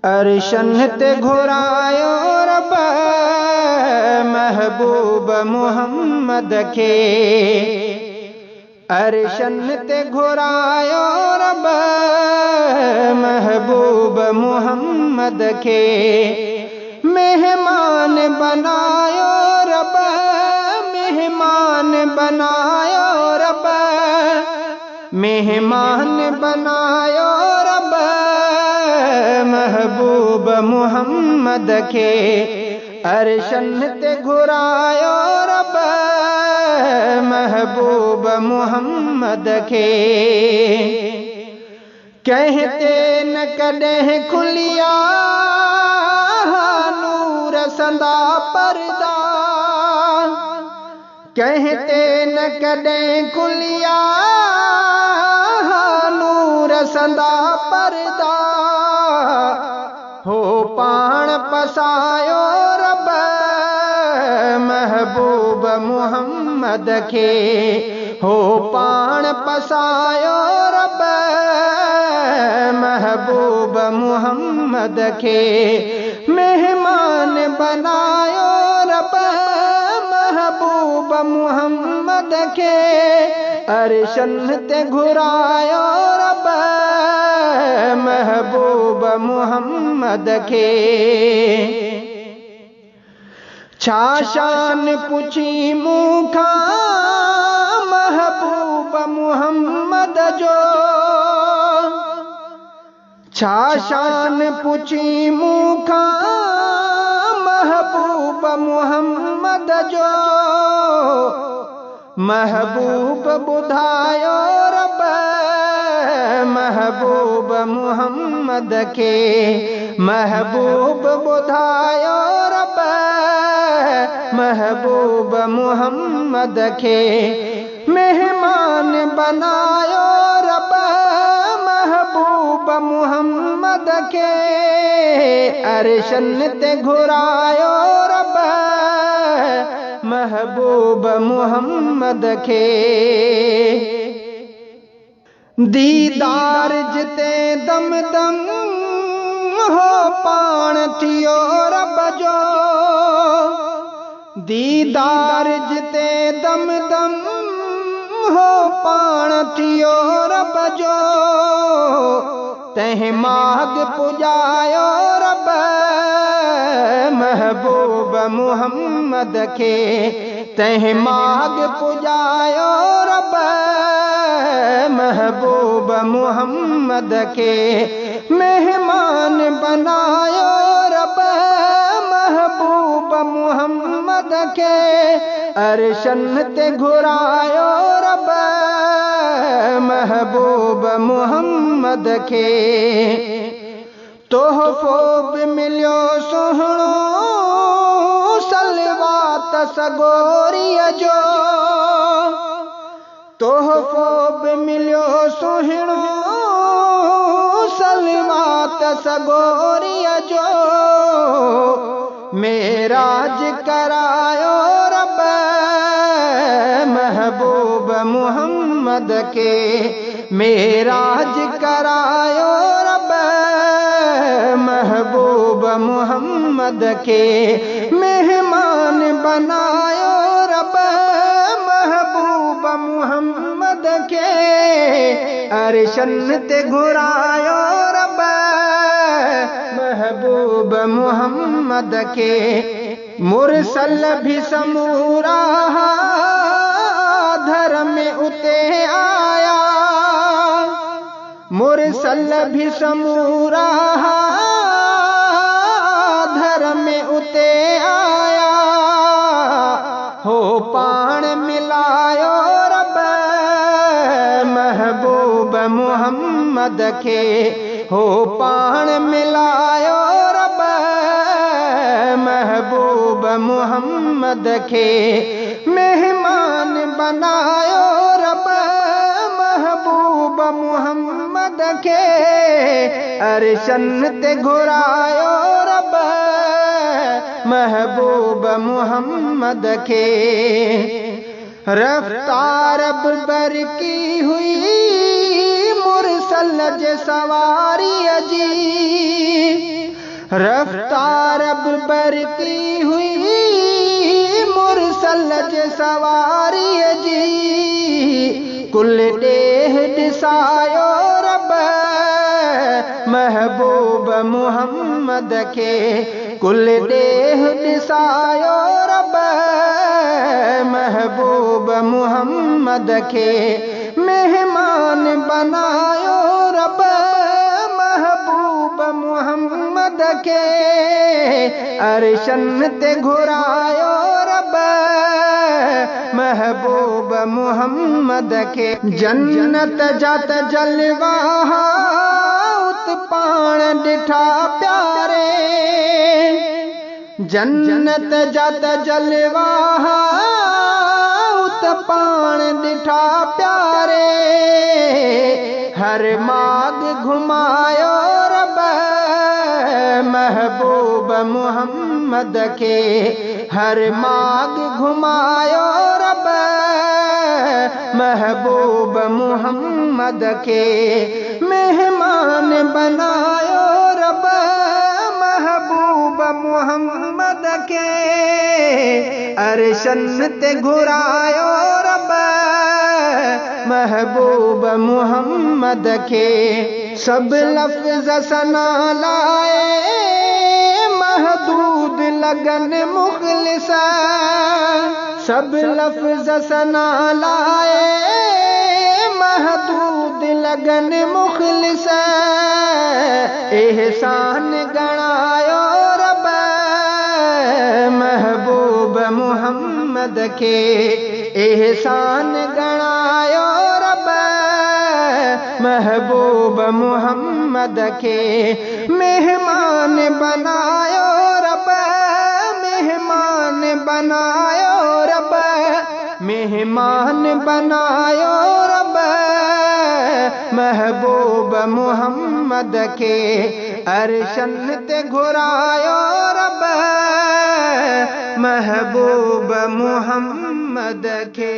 अरशन ते घुरायो रब महबूब मुहम्मद के, अरशन ते घुरायो रब महबूब मुहम्मद के, मेहमान बनायो रब, मेहमान बनायो रब, मेहमान बनायो रब महबूब मुहम्मद के, अरशन ते घुरायो रब महबूब मुहम्मद के। कहते न कॾहिं खुलिया नूर संदा पर्दा, कहते न कॾहिं खुलिया नूर संदा पर्दा, हो पाण पसायो रब महबूब मुहम्मद के, हो पाण पसायो रब महबूब मुहम्मद के, मेहमान बनायो रब महबूब मुहम्मद के, अरशन ते घुरायो रब महबूब मुहम्मद के। छा शान पुछी मूंखा महबूब मुहम्मद जो, छा शान पुछी मूंखा महबूब मुहम्मद जो, महबूब बुधायो रब महबूब मुहम्मद के, महबूब बुधायो रब महबूब मुहम्मद के, मेहमान बनायो रब महबूब मुहम्मद के, अरशन ते घुरायो रब महबूब मुहम्मद के। दीदार जिते दम दम हो पाण थियो रब जो, दीदार जिते दम दम हो पाण थियो रब जो, तह माग पुजायो रब महबूब मुहम्मद के, तह माग पुजायो रब महबूब मुहम्मद के, मेहमान बनायो रब महबूब मुहम्मद के, अरशन ते घुरायो रब महबूब मुहम्मद के। तोहफो बि मिलियो सुहिणो सलवात सगोरीअ जो, तोहफो बि मिलियो सुहिणो सलवात सगोरीअ जो, मेराज करायो रब महबूब मुहम्मद के, मेराज करायो रब महबूब मुहम्मद के, मेहमान बनायो रब महबूब मुहम्मद के, अरशन ते घुरायो रब महबूब मुहम्मद के, मुरसल भी समूरा धर्म में उते आया, मुरसल भी समूरा धर्म में उते आया, हो पाण मिलायो रब महबूब मुहम्मद के, हो पाण मिलायो रब महबूब मुहम्मद के, मेहमान बनायो रब महबूब मुहम्मद के, अरशन ते घुरायो रब महबूब मुहम्मद के। रफ्तार बर की हुई मुरसल जे सवारी जी, रफ्तार अब बरकी हुई मुरसल जे सवारी जी, कुल देह दिसायो रब महबूब मुहम्मद के, कुल देह दिसायो रब महबूब मुहम्मद के, मेहमान बनायो रब महबूब मुहम्मद के, अरशन ते घुरायो रब महबूब मुहम्मद के, जन्नत जात जलवा उत पाण डिठा प्यारे, जन्नत जात जलवा उत पाण डिठा प्यारे, हर माग घुमायो रब महबूब मुहम्मद के, हर माग घुमायो रब महबूब मुहम्मद के, मेहमान बनायो रब महबूब मुहम्मद के, अरशन ते घुरायो रब महबूब मुहम्मद के, सब लफ्ज़ सना लाए महदूद लगन मुखलिस, सब लफ्ज़ सना लाए महदूद लगन मुखलिस, एहसान गणायो रब महबूब मुहम्मद के, एहसान गणायो रब महबूब मुहम्मद के, मेहमान बनायो रब मेहमान बनायो रब मेहमान बनायो रब महबूब मुहम्मद के, अरशन ते घुरायो रब महबूब मुहम्मद के।